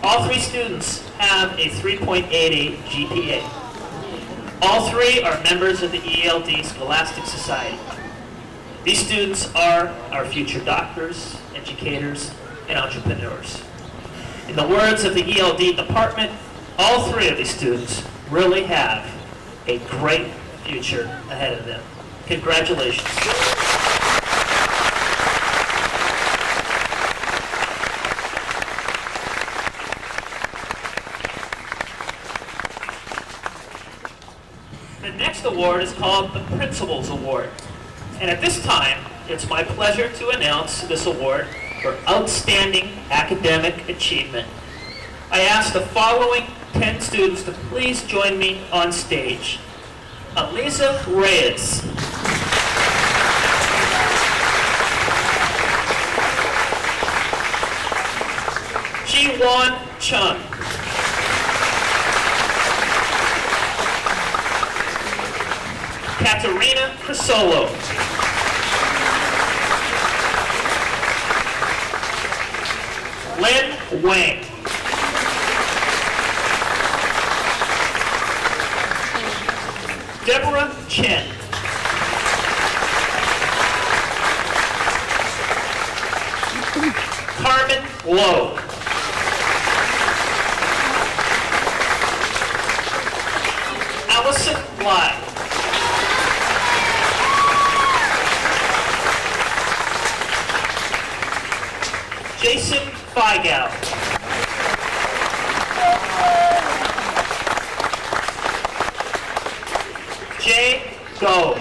All 3 students have a 3.88 GPA. All 3 are members of the ELD Scholastic Society. These students are our future doctors, educators, and entrepreneurs. In the words of the ELD department, all 3 of these students really have a great future ahead of them. Congratulations. The next award is called the Principal's Award. And at this time, it's my pleasure to announce this award for outstanding academic achievement. I ask the following 10 students to please join me on stage. Aliza Reyes. Ji-Won Chung. Katerina Crisolo. Lynn Wang. Deborah Chen. Carmen Lowe. Allison Lai. Jason Feigau. Jay Go.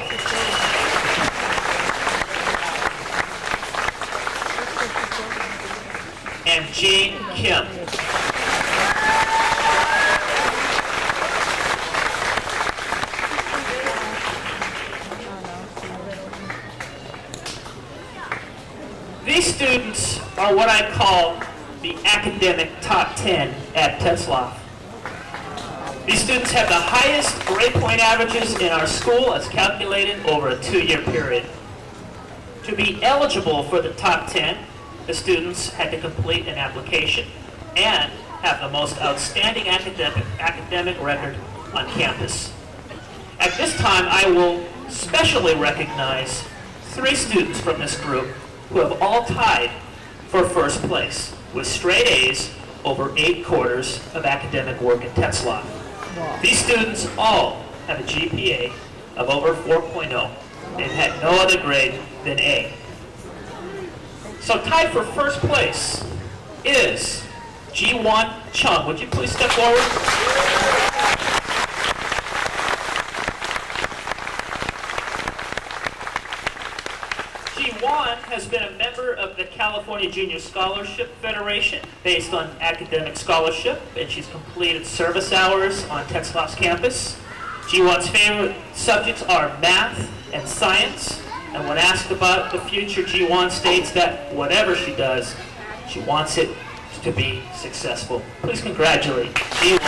And Jean Kim. These students are what I call the academic top 10 at Tetzlaff. These students have the highest grade point averages in our school as calculated over a 2-year period. To be eligible for the top 10, the students had to complete an application and have the most outstanding academic record on campus. At this time, I will specially recognize 3 students from this group who have all tied for first place with straight A's over 8 quarters of academic work at Tetzlaff. These students all have a GPA of over 4.0. They've had no other grade than A. So tied for first place is Ji-Won Chung. Would you please step forward? Ji-Won has been a member of the California Junior Scholarship Federation based on academic scholarship, and she's completed service hours on Tetzlaff's campus. Ji-Won's favorite subjects are math and science, and when asked about the future, Ji-Won states that whatever she does, she wants it to be successful. Please congratulate Ji-Won.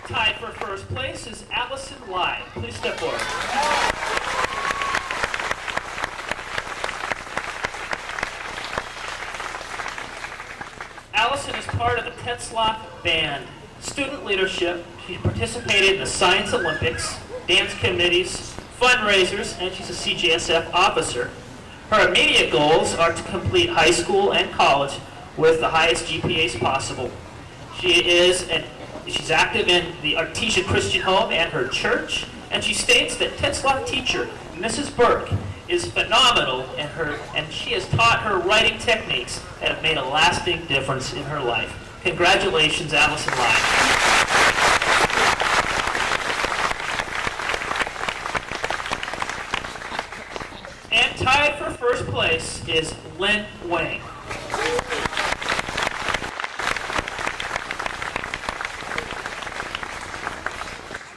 Tied for first place is Allison Lai. Please step forward. Allison is part of the Tetzlaff band. Student leadership, she participated in the Science Olympics, dance committees, fundraisers, and she's a CJSF officer. Her immediate goals are to complete high school and college with the highest GPAs possible. She's active in the Artesia Christian Home and her church, and she states that Tetzlaff teacher, Mrs. Burke, is phenomenal and she has taught her writing techniques that have made a lasting difference in her life. Congratulations, Allison Lai. And tied for first place is Lynn Wang.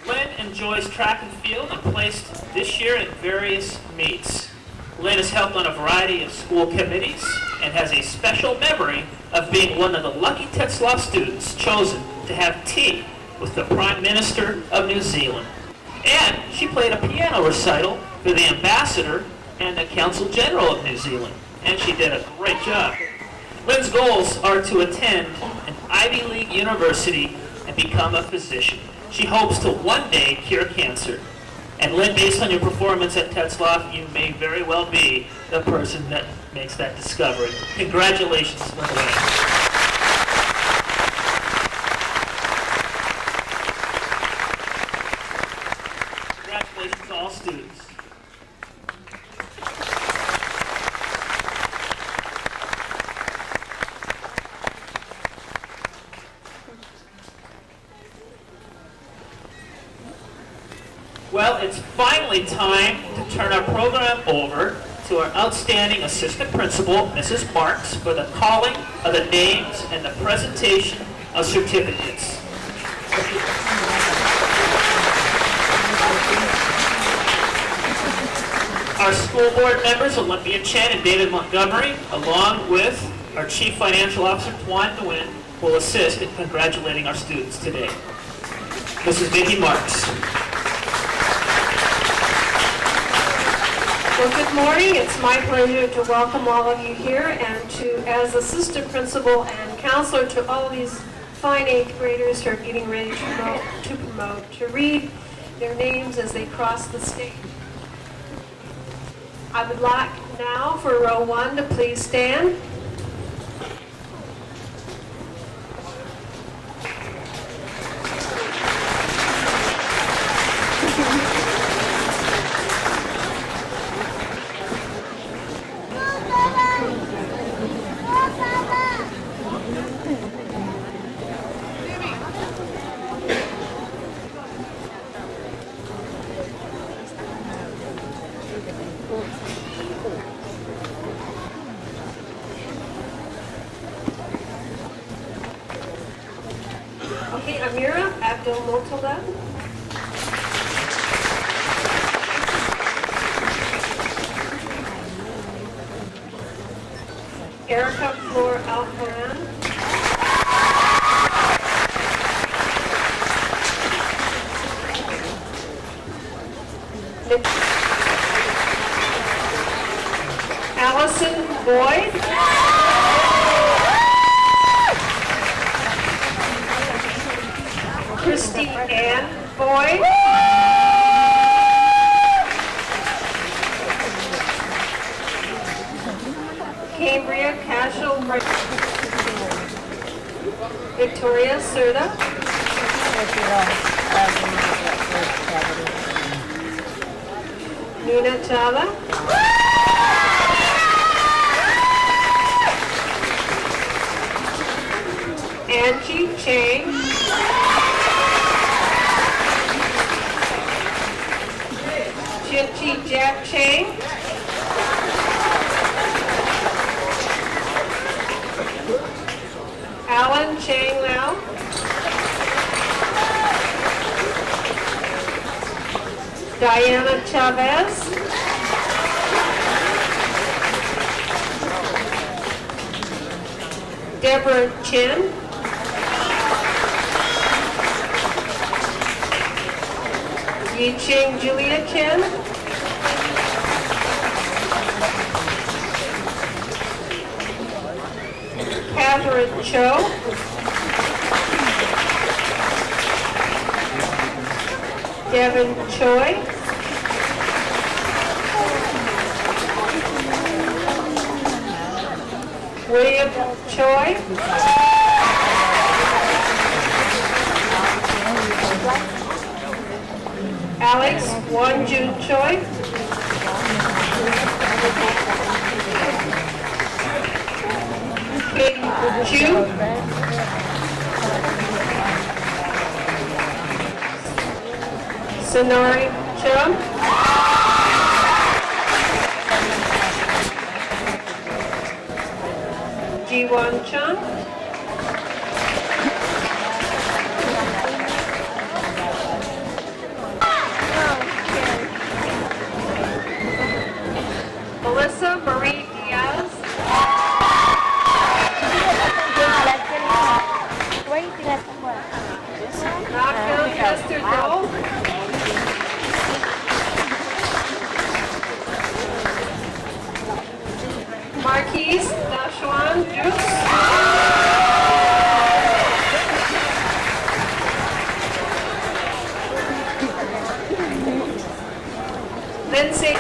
Lynn enjoys track and field and placed this year in various meets. Lynn has helped on a variety of school committees and has a special memory of being one of the lucky Tetzlaff students chosen to have tea with the Prime Minister of New Zealand. And she played a piano recital for the Ambassador and the Consul General of New Zealand. And she did a great job. Lynn's goals are to attend an Ivy League university and become a physician. She hopes to one day cure cancer. And Lynn, based on your performance at Tetzlaff, you may very well be the person that makes that discovery. Congratulations, Lynn Wang. Congratulations to all students. Well, it's finally time to turn our program over to our outstanding assistant principal, Mrs. Marks, for the calling of the names and the presentation of certificates. Our school board members, Olympia Chen and David Montgomery, along with our Chief Financial Officer, Tuan Nguyen, will assist in congratulating our students today. Mrs. Becky Marks. Well, good morning. It's my pleasure to welcome all of you here and to, as assistant principal and counselor to all of these fine 8th graders who are getting ready to read their names as they cross the stage. I would like now for row 1 to please stand. Okay, Amira Abdul-Muttalib. Erica Flor Alcoran. Allison Boyd. Christy Ann Boyd. Cambria Cashel. Victoria Serta. Nina Chala. Angie Chang. Jinchi Jap Chang. Alan Chang Lau. Diana Chavez. Deborah Chin. Yi Ching Julia Chen. Catherine Cho. Devin Choi. William Choi. Alex Wonjun Choi. Katie Chu. Sonori Chung. Jiwon Chung. Melissa Marie Diaz. Knockdown Esther Dole. Marquise Dashuan Juice. Lindsay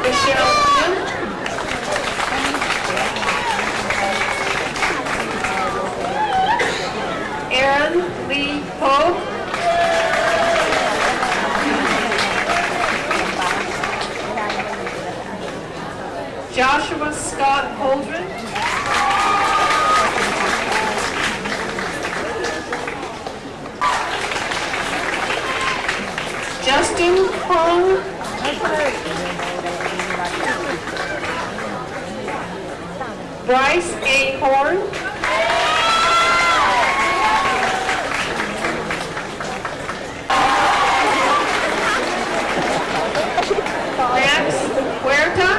Michelle Kim. Aaron Lee Pope. Joshua Scott Holdren. Justin Hong. Bryce A. Horn. Max Huerta.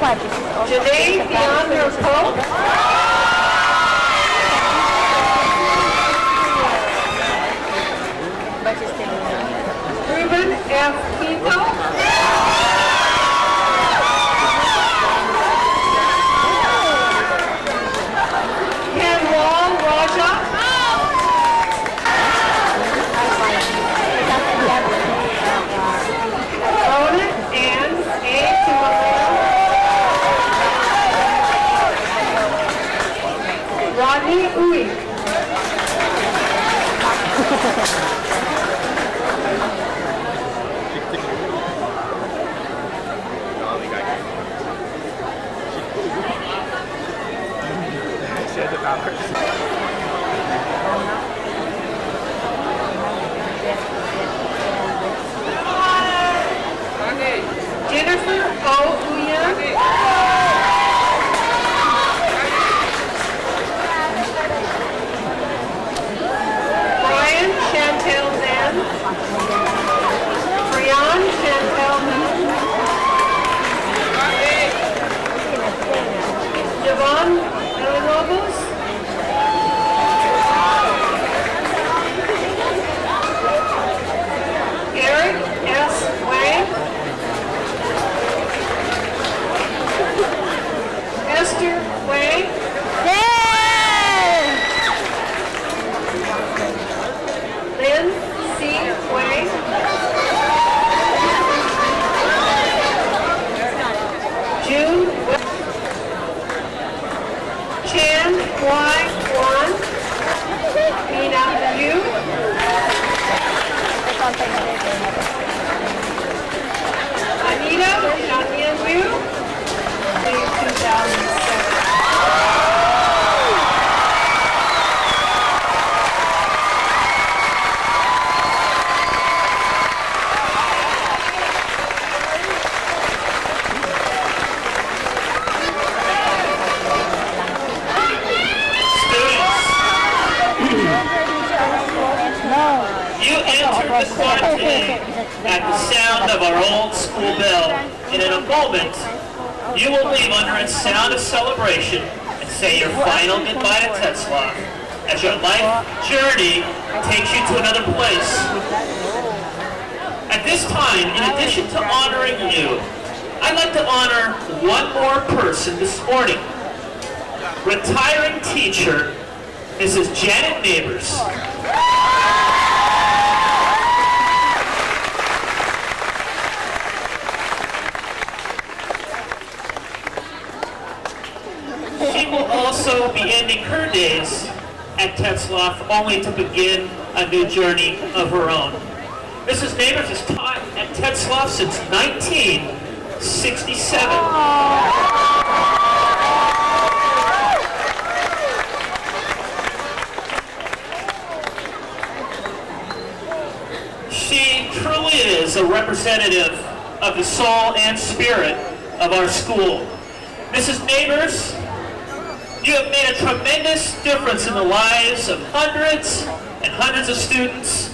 Janae Deandra Pope. Ruben F. Quinto. Ken Wall Raja. Ronan Ann A. Timothy. Rodney Uy. Jennifer O. Uyan. Brian Chantel Zan. Brian Chantel Moon. Devon Villalobos. Eric S. Wang. Esther Wang. Lynn C. Wang. June Chan Y. Wan. Mina Yu. Anita Shanian Yu. 2007. You entered the court today at the sound of our old school bell, and in a moment, you will leave under its sound of celebration and say your final goodbye to Tetzlaff as your life journey takes you to another place. At this time, in addition to honoring you, I'd like to honor one more person this morning. Retiring teacher, Mrs. Janet Neighbors. She will also be ending her days at Tetzlaff only to begin a new journey of her own. Mrs. Neighbors has taught at Tetzlaff since 1967. She truly is a representative of the soul and spirit of our school. Mrs. Neighbors, you have made a tremendous difference in the lives of hundreds and hundreds of students.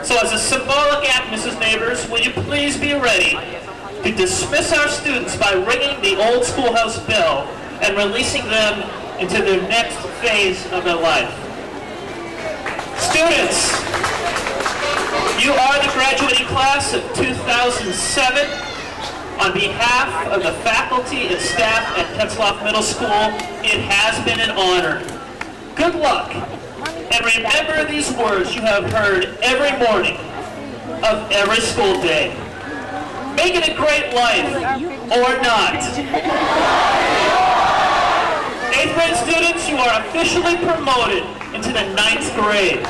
So as a symbolic act, Mrs. Neighbors, will you please be ready to dismiss our students by ringing the old schoolhouse bell and releasing them into their next phase of their life. Students, you are the graduating class of 2007. On behalf of the faculty and staff at Tetzlaff Middle School, it has been an honor. Good luck, and remember these words you have heard every morning of every school day. Make it a great life, or not. 8th grade students, you are officially promoted into the 9th grade.